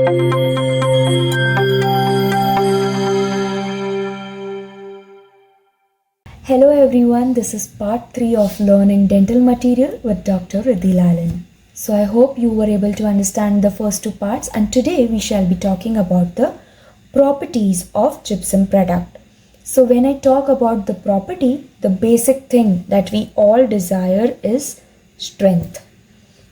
Hello everyone, this is part 3 of learning dental material with Dr. Riddhi Lalan. So I hope you were able to understand the first two parts, and today we shall be talking about the properties of gypsum product. So when I talk about the property, the basic thing that we all desire is strength.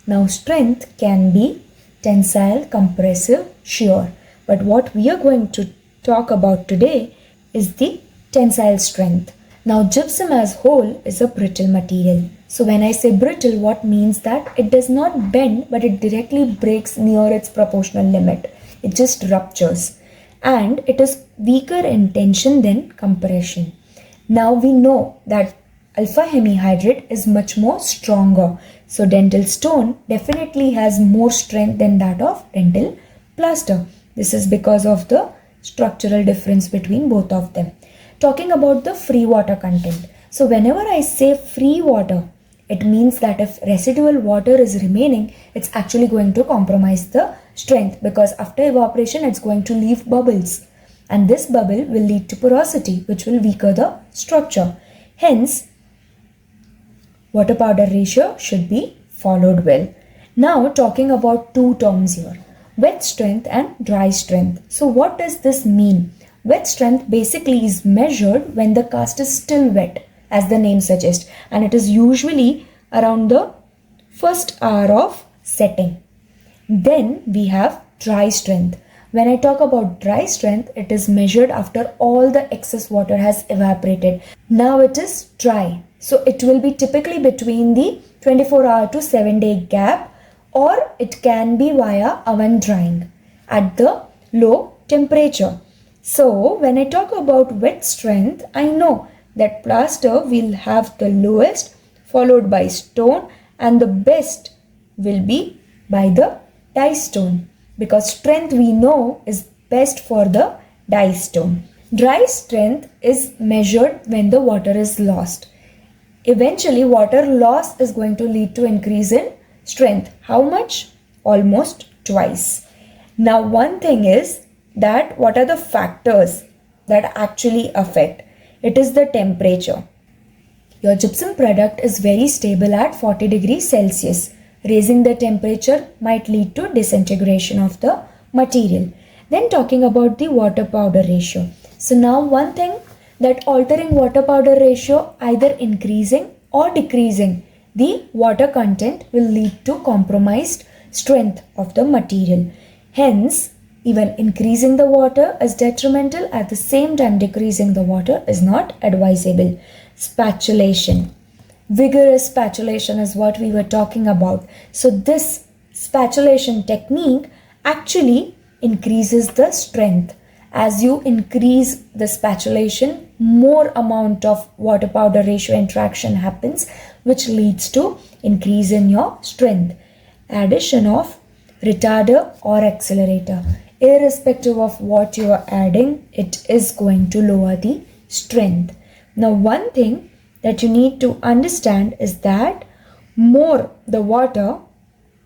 Now strength can be tensile, compressive, shear. But what we are going to talk about today is the tensile strength. Now gypsum as whole is a brittle material. So when I say brittle, what means that it does not bend, but it directly breaks near its proportional limit. It just ruptures. And it is weaker in tension than compression. Now we know that alpha hemihydrate is much more stronger. So dental stone definitely has more strength than that of dental plaster. This is because of the structural difference between both of them. Talking about the free water content. So whenever I say free water, it means that if residual water is remaining, it's actually going to compromise the strength, because after evaporation, it's going to leave bubbles. And this bubble will lead to porosity, which will weaken the structure. Hence, water powder ratio should be followed well. Now talking about two terms here, wet strength and dry strength. So what does this mean? Wet strength basically is measured when the cast is still wet, as the name suggests, and it is usually around the first hour of setting. Then we have dry strength. When I talk about dry strength, it is measured after all the excess water has evaporated. Now it is dry. So it will be typically between the 24-hour to 7-day gap, or it can be via oven drying at the low temperature. So when I talk about wet strength, I know that plaster will have the lowest, followed by stone, and the best will be by the die stone, because strength we know is best for the die stone. Dry strength is measured when the water is lost. Eventually, water loss is going to lead to increase in strength. How much? Almost twice. Now, one thing is that what are the factors that actually affect? It is the temperature. Your gypsum product is very stable at 40 degrees Celsius. Raising the temperature might lead to disintegration of the material. Then talking about the water powder ratio. So now one thing, that altering water powder ratio, either increasing or decreasing the water content, will lead to compromised strength of the material. Hence, even increasing the water is detrimental, at the same time decreasing the water is not advisable. Spatulation. Vigorous spatulation is what we were talking about. So this spatulation technique actually increases the strength. As you increase the spatulation, more amount of water powder ratio interaction happens, which leads to increase in your strength. Addition of retarder or accelerator. Irrespective of what you are adding, it is going to lower the strength. Now one thing that you need to understand is that more the water,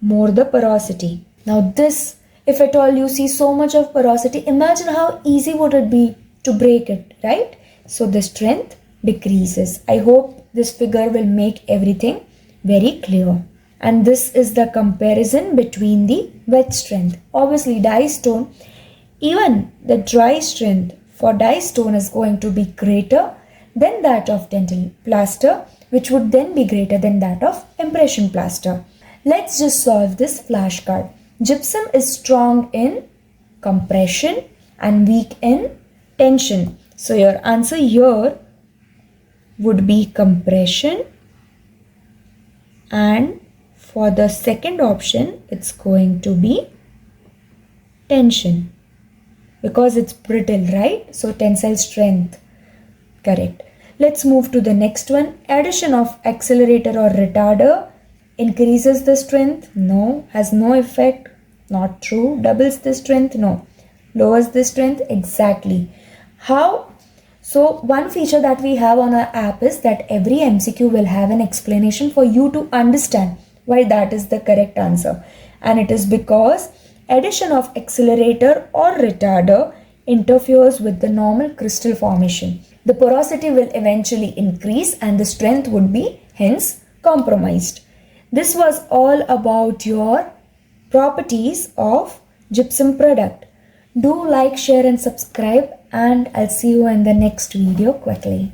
more the porosity. Now this, if at all you see so much of porosity, imagine how easy would it be to break it, right? So the strength decreases. I hope this figure will make everything very clear. And this is the comparison between the wet strength. Obviously die stone, even the dry strength for die stone is going to be greater than that of dental plaster, which would then be greater than that of impression plaster. Let's just solve this flashcard. Gypsum is strong in compression and weak in tension. So your answer here would be compression, and for the second option it's going to be tension, because it's brittle, right? So tensile strength, correct. Let's move to the next one. Addition of accelerator or retarder increases the strength? No. Has no effect? Not true. Doubles the strength? No. Lowers the strength? Exactly. How? So one feature that we have on our app is that every MCQ will have an explanation for you to understand why that is the correct answer. And it is because addition of accelerator or retarder interferes with the normal crystal formation. The porosity will eventually increase and the strength would be hence compromised. This was all about your properties of gypsum product. Do like, share and subscribe, and I'll see you in the next video quickly.